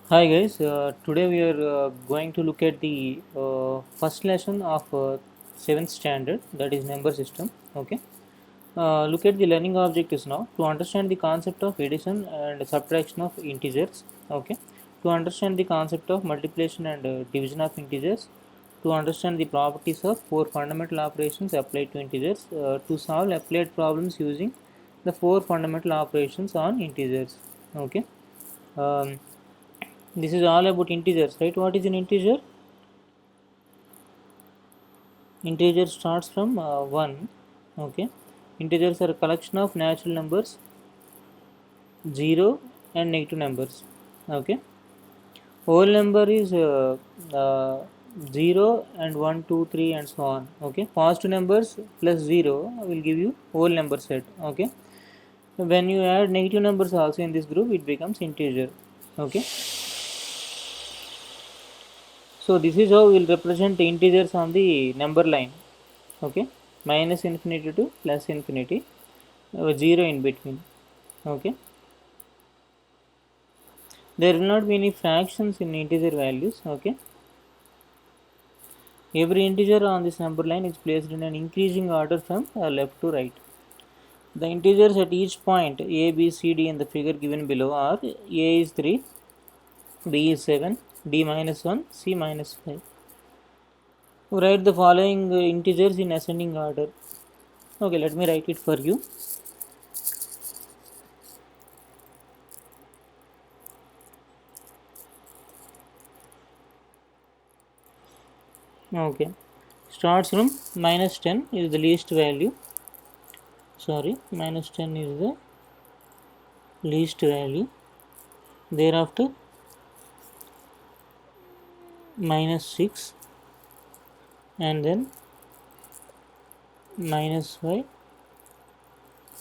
Hi guys, today we are going to look at the first lesson of 7th standard, that is number system. Okay, look at the learning objectives now. To understand the concept of addition and subtraction of integers. Okay, to understand the concept of multiplication and division of integers. To understand the properties of four fundamental operations applied to integers. To solve applied problems using the four fundamental operations on integers. Okay. Um, this is all about integers, right? What is an integer? Integer starts from 1. Okay. Integers are a collection of natural numbers, 0 and negative numbers. Okay. Whole number is 0 and 1, 2, 3 and so on. Okay. Positive numbers plus 0 will give you whole number set. Okay. When you add negative numbers also in this group, it becomes integer. Okay. So this is how we will represent the integers on the number line. Okay, minus infinity to plus infinity, 0 in between. Okay, there will not be any fractions in integer values. Okay, every integer on this number line is placed in an increasing order from left to right. The integers at each point a, b, c, d in the figure given below are: a is 3, b is 7, d minus 1, c minus 5. Write the following integers in ascending order. Okay, let me write it for you. Okay, starts from minus 10 is the least value. Sorry, minus 10 is the least value. Thereafter minus 6 and then minus 5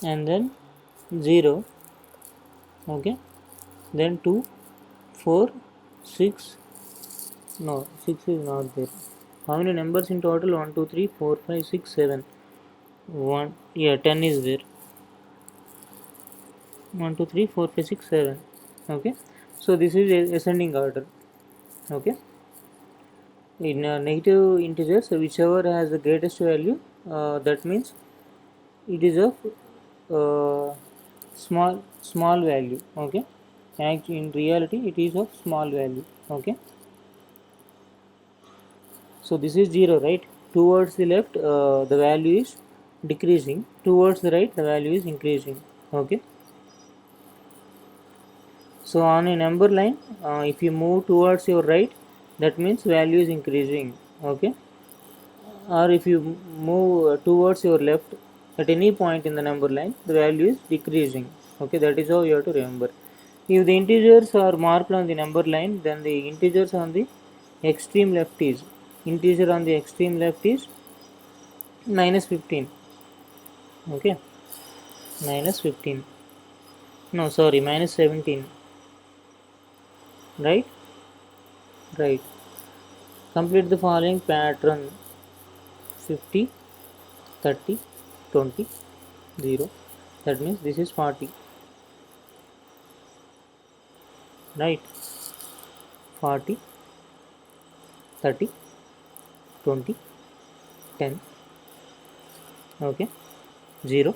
and then 0. Okay, then 2, 4, 6. No, 6 is not there. How many numbers in total? 1, 2, 3, 4, 5, 6, 7. 1, yeah, 10 is there. 1, 2, 3, 4, 5, 6, 7. Okay, so this is ascending order. Okay, in negative integers, whichever has the greatest value, that means it is of small value. Okay, actually in reality it is of small value. Okay, so this is 0, right? Towards the left the value is decreasing, towards the right the value is increasing. Okay, so on a number line, if you move towards your right, that means value is increasing. Okay, or if you move towards your left at any point in the number line, the value is decreasing. Okay, that is how you have to remember. If the integers are marked on the number line, then the integers on the extreme left is, integer on the extreme left is minus 15. Okay, minus 15, no sorry, minus 17. Right, right. Complete the following pattern: 50, 30, 20, 0. That means this is 40. Right, 40, 30, 20, 10. Okay, 0,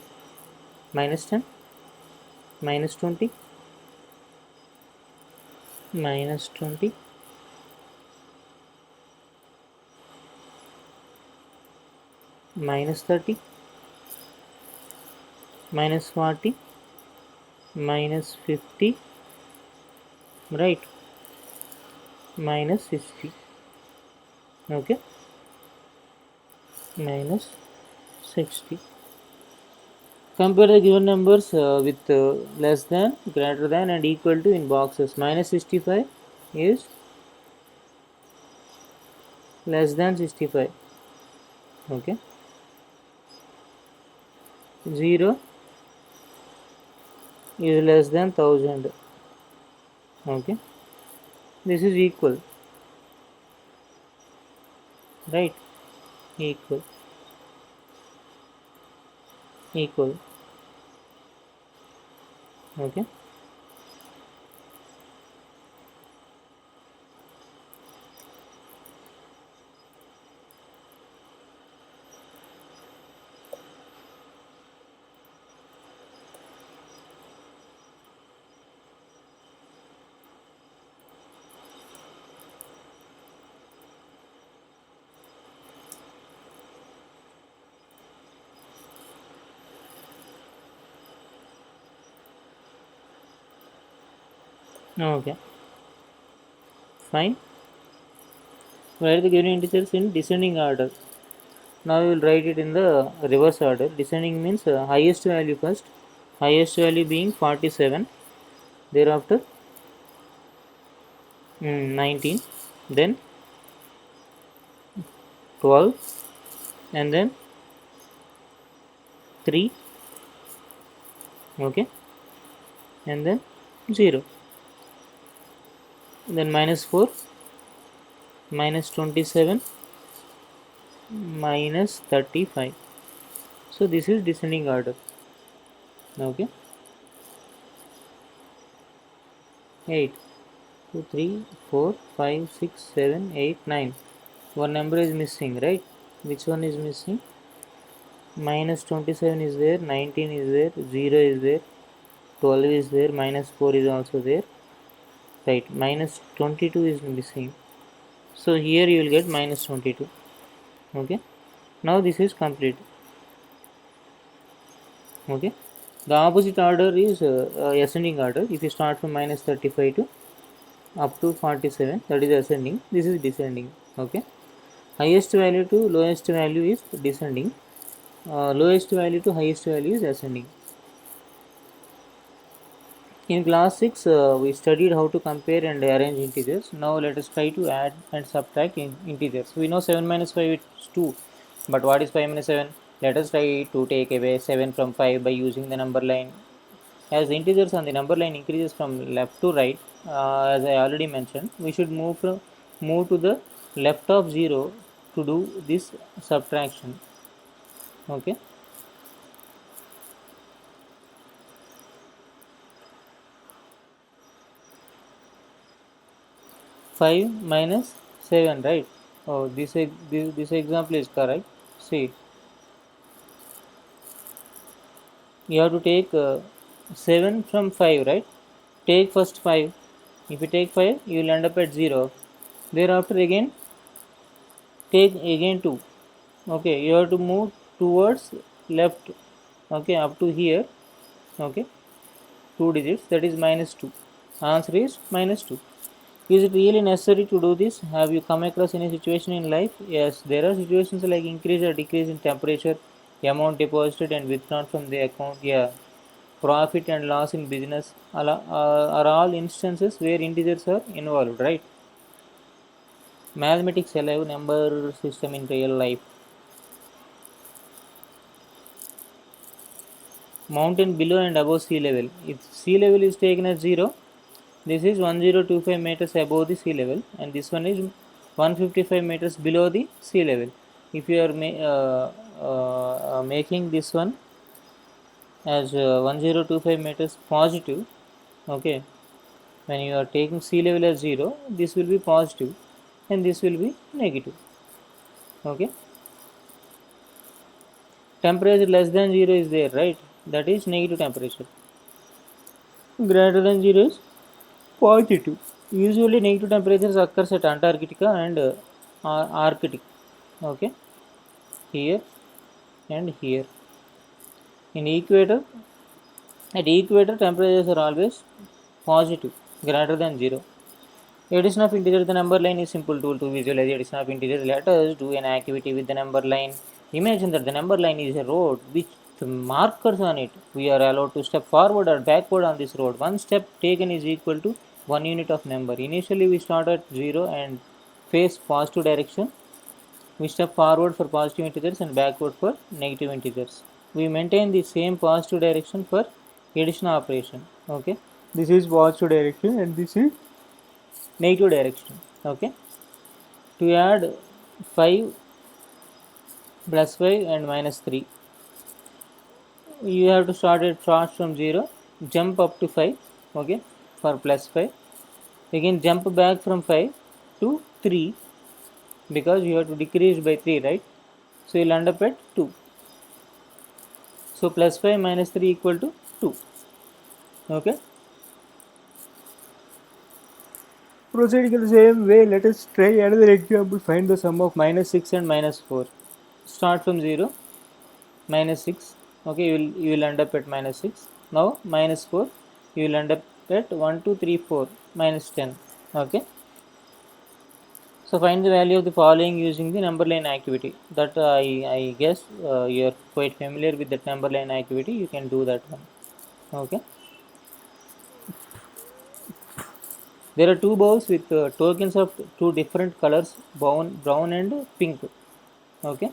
minus 10, minus 20, minus 20, minus 30, minus 40, minus 50, right, minus 60. Okay, minus 60. Compare the given numbers with less than, greater than and equal to in boxes. Minus 65 is less than 65. Okay, 0 is less than 1000. Okay, this is equal, right, equal, equal. Okay, Okay, fine. Write the given integers in descending order. Now we will write it in the reverse order. Descending means highest value first, highest value being 47, thereafter 19, then 12, and then 3, okay, and then 0, then minus 4, minus 27, minus 35. So this is descending order. Okay, 8, 2, 3, 4, 5, 6, 7, 8, 9. One number is missing, right? Which one is missing? Minus 27 is there, 19 is there, 0 is there, 12 is there, minus 4 is also there, right? Minus 22 is missing. So here you will get minus 22. Okay, now this is complete. Okay, the opposite order is ascending order. If you start from minus 35 to up to 47, that is ascending. This is descending. Okay, highest value to lowest value is descending. Lowest value to highest value is ascending. In class 6, we studied how to compare and arrange integers. Now let us try to add and subtract integers. We know 7 minus 5 is 2, but what is 5 minus 7? Let us try to take away 7 from 5 by using the number line. As the integers on the number line increases from left to right, as I already mentioned, we should move to the left of 0 to do this subtraction. Okay. 5 minus 7, right? Oh, this example is correct. See, you have to take 7 from 5, right? Take first 5. If you take 5, you will end up at 0. Thereafter again take again 2. Okay, you have to move towards left. Okay, up to here. Okay, 2 digits, that is minus 2. Answer is minus 2. Is it really necessary to do this? Have you come across any situation in life? Yes, there are situations like increase or decrease in temperature, amount deposited and withdrawn from the account. Yeah, profit and loss in business are all instances where integers are involved, right? Mathematics alive number system in real life. Mountain below and above sea level. If sea level is taken as 0, this is 1025 meters above the sea level, and this one is 155 meters below the sea level. If you are making this one as 1025 meters positive, okay, when you are taking sea level as 0, this will be positive and this will be negative. Okay, temperature less than 0 is there, right? That is negative temperature. Greater than 0 is positive. Usually negative temperatures occurs at Antarctica and Arctic. Okay, here and here. In equator, at equator temperatures are always positive, greater than 0. Addition of integer to the number line is simple tool to visualize addition of integers. Let us do an activity with the number line. Imagine that the number line is a road with markers on it. We are allowed to step forward or backward on this road. One step taken is equal to 1 unit of number. Initially we start at 0 and face positive direction. We step forward for positive integers and backward for negative integers. We maintain the same positive direction for addition operation. Okay, this is positive direction and this is negative direction. Okay, to add 5 plus 5 and minus 3, you have to start from 0, jump up to 5, okay, for plus 5, again jump back from 5 to 3 because you have to decrease by 3, right? So you'll end up at 2. So plus 5 minus 3 equal to 2. Okay, proceeding in the same way, let us try another example. Find the sum of minus 6 and minus 4. Start from 0, minus 6. Okay, you will end up at minus 6. Now minus 4, you will end up at 1 2 3 4. minus 10. Okay, so find the value of the following using the number line activity. That I guess you are quite familiar with that number line activity. You can do that one. Okay, there are two balls with tokens of two different colors, brown and pink. Okay,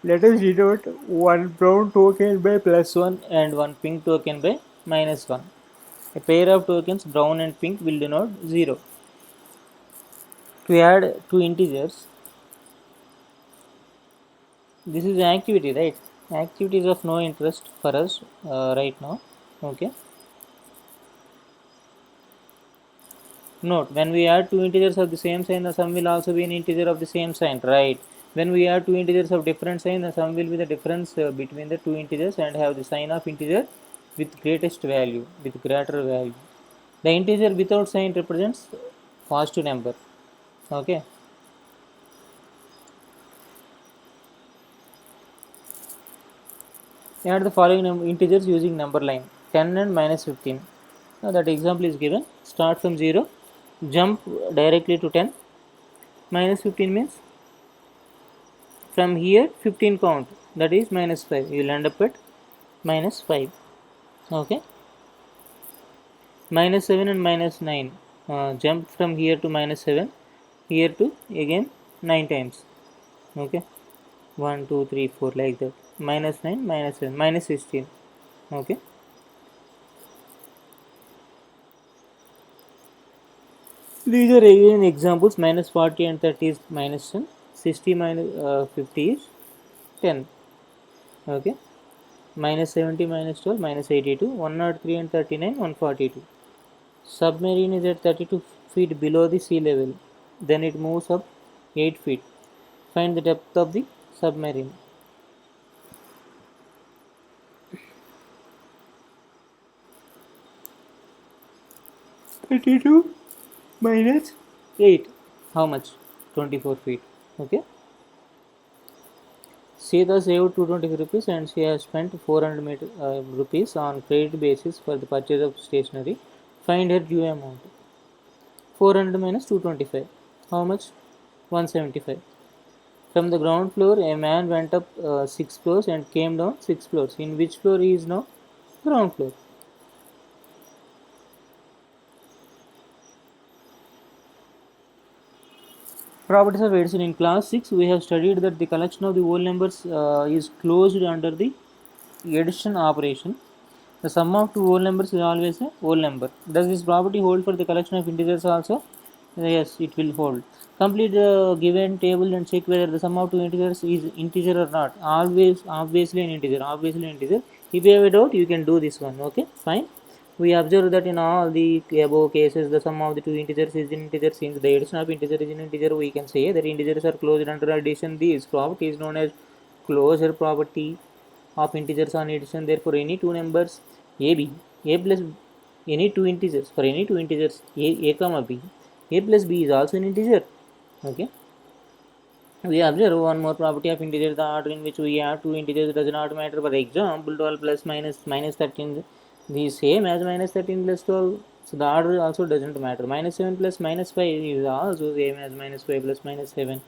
let us denote one brown token by +1 and one pink token by -1. A pair of tokens brown and pink will denote 0. To add two integers, this is an activity, right? Activity is of no interest for us right now. Okay, note, when we add two integers of the same sign, the sum will also be an integer of the same sign, right? When we add two integers of different sign, the sum will be the difference between the two integers and have the sign of integer with greatest value, with greater value. The integer without sign represents positive number. Okay, add the following integers using number line 10 and -15. Now that example is given. Start from 0, jump directly to 10. -15 means from here 15 count, that is -5. You will end up at -5. Okay, -7 and -9. Jump from here to -7, here to again 9 times. Okay, 1 2 3 4 like that. -9, -7, -16. Okay, these are again examples. -40 and 30 is -10. 60 minus 50 is 10. Okay, -70 -12 -82. 103 and 39 142. Submarine is at 32 feet below the sea level. Then it moves up 8 feet. Find the depth of the submarine. 32 minus 8. How much? 24 feet. Okay. Sita saved 225 rupees and she has spent 400 rupees on credit basis for the purchase of stationery. Find her due amount. 400 minus 225. How much? 175. From the ground floor, a man went up 6 floors and came down 6 floors. In which floor he is now? Ground floor. Properties of addition. In class 6, we have studied that the collection of the whole numbers is closed under the addition operation. The sum of two whole numbers is always a whole number. Does this property hold for the collection of integers also? Yes, it will hold. Complete the given table and check whether the sum of two integers is integer or not. Obviously an integer. Obviously an integer. If you have a doubt, you can do this one. Okay, fine. We observe that in all the above cases, the sum of the two integers is an integer. Since the addition of integer is an integer, we can say that integers are closed under addition. This property is known as closure property of integers on addition. Therefore, any two numbers a plus any two integers, for any two integers a comma b, a plus b is also an integer. Okay, we observe one more property of integer. The order in which we have two integers does not matter. For example, 12 plus minus 13 the same as -13 plus 12, so the order also doesn't matter. -7 plus -5 is also same as -5 plus -7.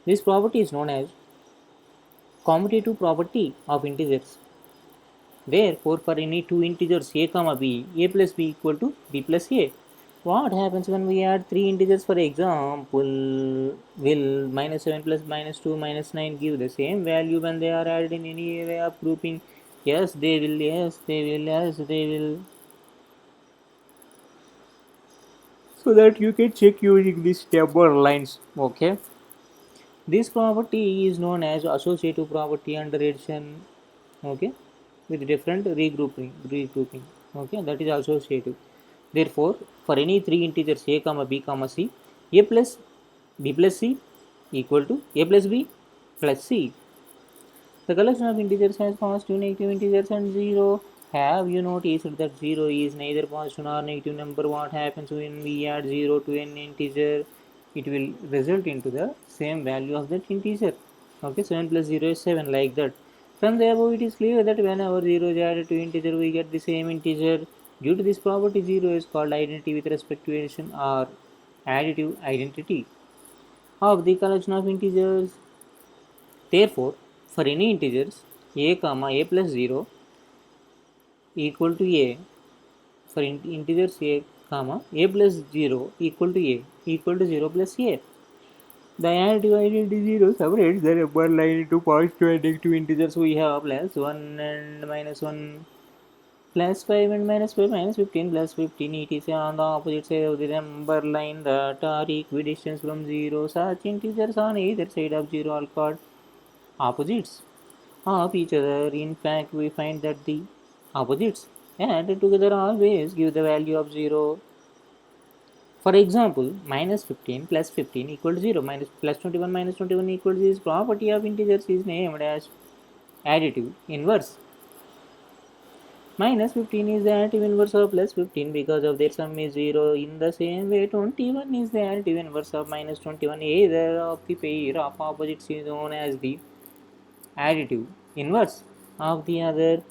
This property is known as commutative property of integers. Therefore, for any two integers a comma b, a plus b equal to b plus a. What happens when we add three integers? For example, will -7 plus -2 -9 give the same value when they are added in any way of grouping? Yes, they will. Yes, they will. Yes, they will. So that you can check using these number lines. Okay. This property is known as associative property under addition. Okay, with different regrouping. Okay, that is associative. Therefore, for any three integers a comma b comma c, a plus b plus c equal to a plus b plus c. The collection of integers has positive, negative integers and 0. Have you noticed that 0 is neither positive nor negative number? What happens when we add 0 to an integer? It will result into the same value of that integer. Okay, 7 plus 0 is 7, like that. From the above, it is clear that whenever 0 is added to integer, we get the same integer. Due to this property, 0 is called identity with respect to addition or additive identity of the collection of integers. Therefore, for any integers a comma a plus 0 equal to a, for integers a comma a plus 0 equal to a equal to 0 plus a, the additive identity 0 separates the number line into positive and negative integers. We have plus 1 and minus 1, plus 5 and minus 5, minus 15 plus 15, etc. On the opposite side of the number line that are equidistant from 0. Such integers on either side of 0 are called opposites of each other. In fact, we find that the opposites added together always give the value of 0. For example, minus 15 plus 15 equal to 0, minus plus 21 minus 21 equal to this property of integers is named as additive inverse. Minus 15 is the additive inverse of plus 15 because of their sum is 0. In the same way, 21 is the additive inverse of minus 21. Either of the pair of opposites is known as the additive inverse of the other.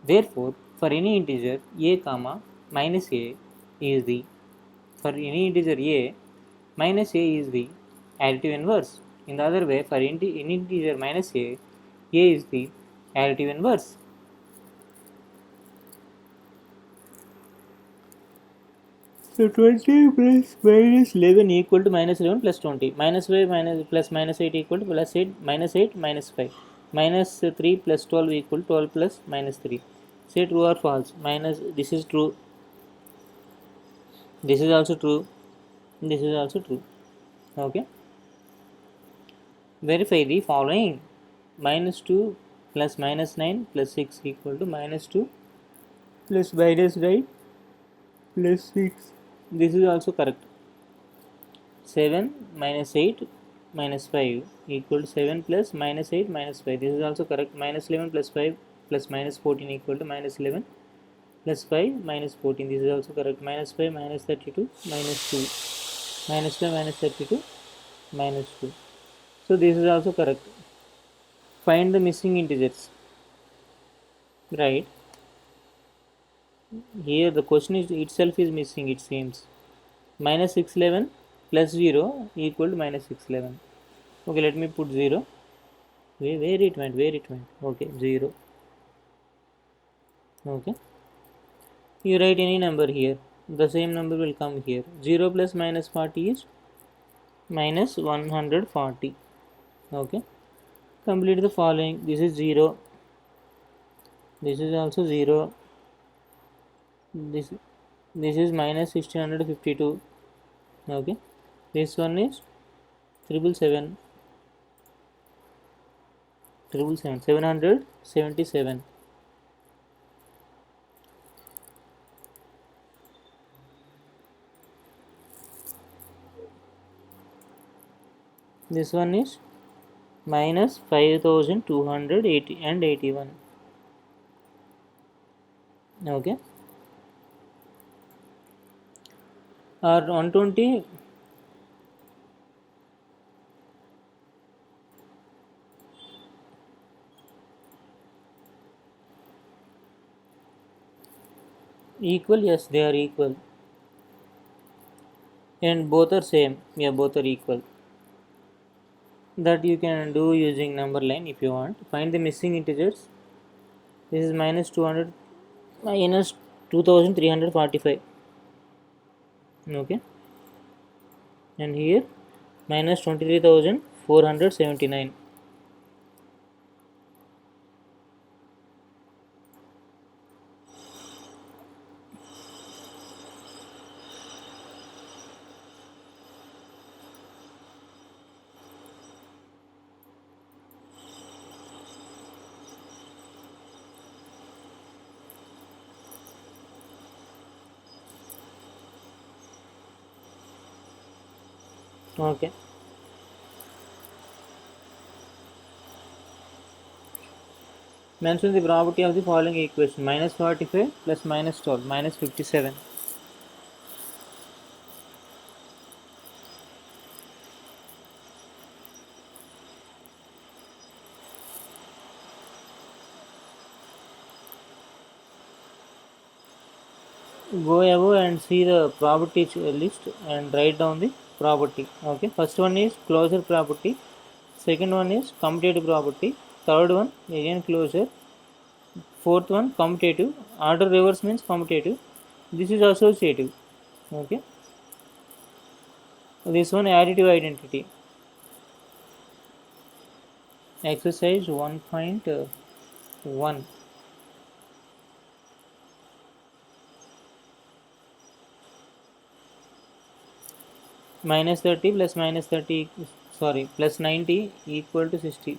Therefore, for any integer a comma minus a is the, for any integer a minus a is the additive inverse. In the other way, for any integer minus a is the additive inverse. So 20 plus minus 11 equal to minus 11 plus 20. Minus 5 minus plus minus 8 equal to plus 8 minus 8 minus 5. Minus 3 plus 12 equal to 12 plus minus 3. Say true or false. Minus, this is true. This is also true. This is also true. Okay. Verify the following. Minus 2 plus minus 9 plus 6 equal to minus 2 plus minus 9 plus 6. This is also correct. 7 minus 8 minus 5 equal to 7 plus minus 8 minus 5. This is also correct. Minus 11 plus 5 plus minus 14 equal to minus 11 plus 5 minus 14. This is also correct. Minus 5 minus 32 minus 2. Minus 5 minus 32 minus 2. So this is also correct. Find the missing integers. Right. Here the question is itself is missing, it seems. Minus 611 plus 0 equal to minus 611. Okay, let me put 0. Where it went? Okay, 0. Okay. You write any number here. The same number will come here. 0 plus minus 40 is minus 140. Okay. Complete the following. This is 0. This is also 0. This is minus 1652. Okay. This one is 777. 777. This one is minus 5280 and 81. Okay. Or 120 equal? Yes, they are equal. And both are same. Yeah, both are equal. That you can do using number line if you want. Find the missing integers. This is minus 200 minus 2345. Okay. And here minus 23,479. Okay. Mention the property of the following equation. Minus 45 plus minus 12 minus 57. go above and see the property list and write down the property. Okay, first one is closure property, second one is commutative property, third one again closure, fourth one commutative, order reverse means commutative, this is associative. Okay, this one additive identity. Exercise 1.1. Minus 30 plus minus 30, sorry, plus 90 equal to 60.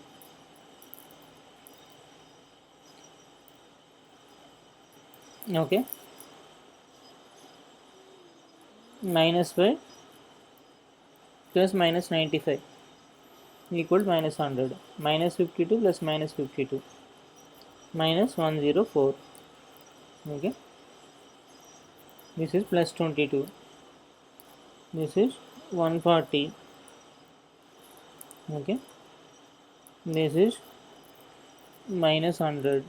Okay, minus 5 plus minus 95 equal to minus 100. Minus 52 plus minus 52 minus 104. Okay, this is plus 22. This is 140. Okay, this is minus 100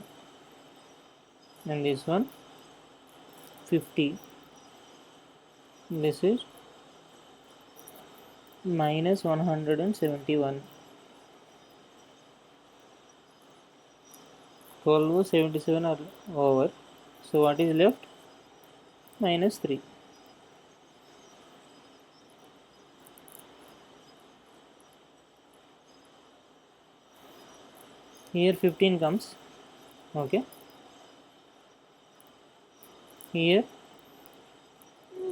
and this one 50. This is minus 171. 12 77 are over, so what is left? Minus 3. Here 15 comes. Okay, here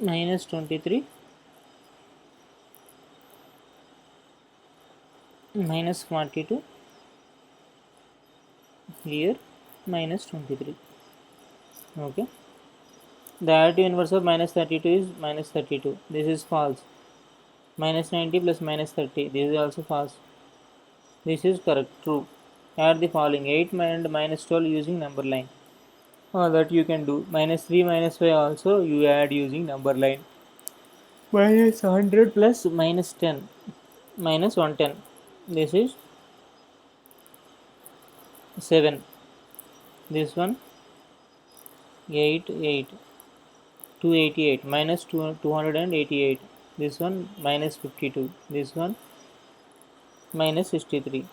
minus 23 minus 42, here minus 23. Okay, the additive inverse of minus 32 is minus 32. This is false. Minus 90 plus minus 30, this is also false. This is correct, true. Add the following 8 and minus 12 using number line. That you can do. Minus 3 minus 5 also you add using number line. Minus 100 plus minus 10 minus 110. This is 7. This one 8 8 288 minus 288. This one minus 52. This one minus 63.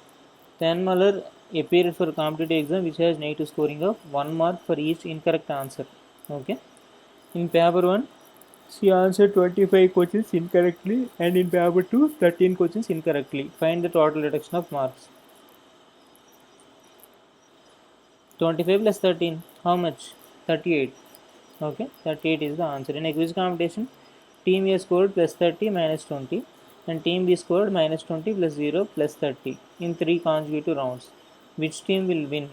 10 Muller appeared for competitive exam which has negative scoring of 1 mark for each incorrect answer. Okay, in paper 1 she answered 25 questions incorrectly and in paper 2 13 questions incorrectly. Find the total reduction of marks. 25 plus 13, how much? 38. Okay, 38 is the answer. In a quiz competition, team A scored plus 30 minus 20 and team B scored minus 20 plus 0 plus 30 in 3 consecutive rounds. Which team will win?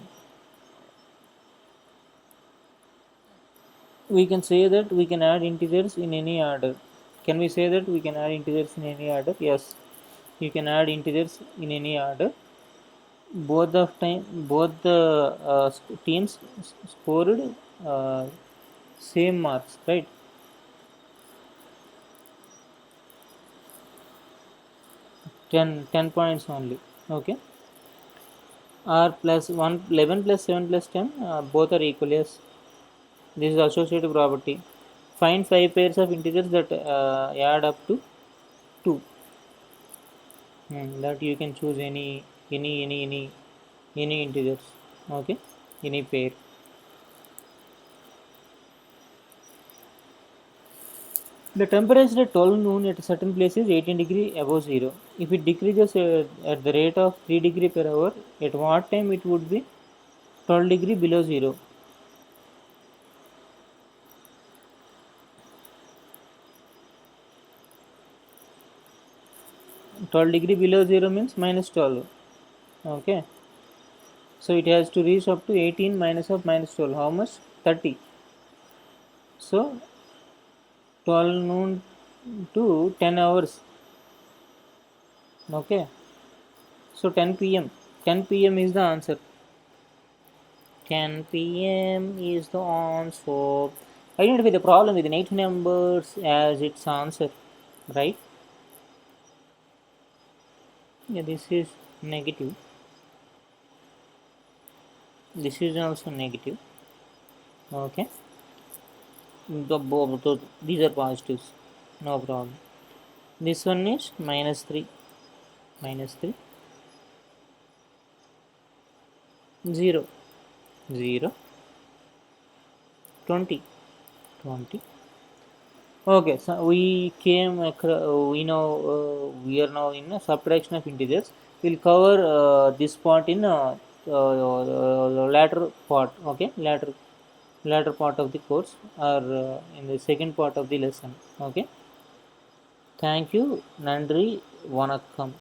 We can say that we can add integers in any order. Can we say that we can add integers in any order? Yes, you can add integers in any order. Both the teams scored same marks, right? 10 points only. Okay, or plus 1 11 plus 7 plus 10, both are equal. Yes, this is associative property. Find 5 pairs of integers that add up to 2. That you can choose any integers. Okay, any pair. The temperature at 12 noon at a certain place is 18 degree above zero. If it decreases at the rate of 3 degree per hour, at what time it would be 12 degree below zero? 12 degree below zero means minus 12. Okay, so it has to reach up to 18 minus of minus 12. How much? 30. So 12 noon to 10 hours. Okay, so 10 p.m. 10 p.m. is the answer. 10 p.m. is the answer. Identify the problem with negative numbers as its answer, right? Yeah, this is negative. This is also negative. Okay, These are positives, no problem. This one is minus 3, minus 3, 0, 0, 20, 20. Okay, so we came across, we know we are now in a subtraction of integers. We'll cover this part in latter part. Okay, latter part of the course, or in the second part of the lesson. Okay, thank you. Nandri, vanakkam.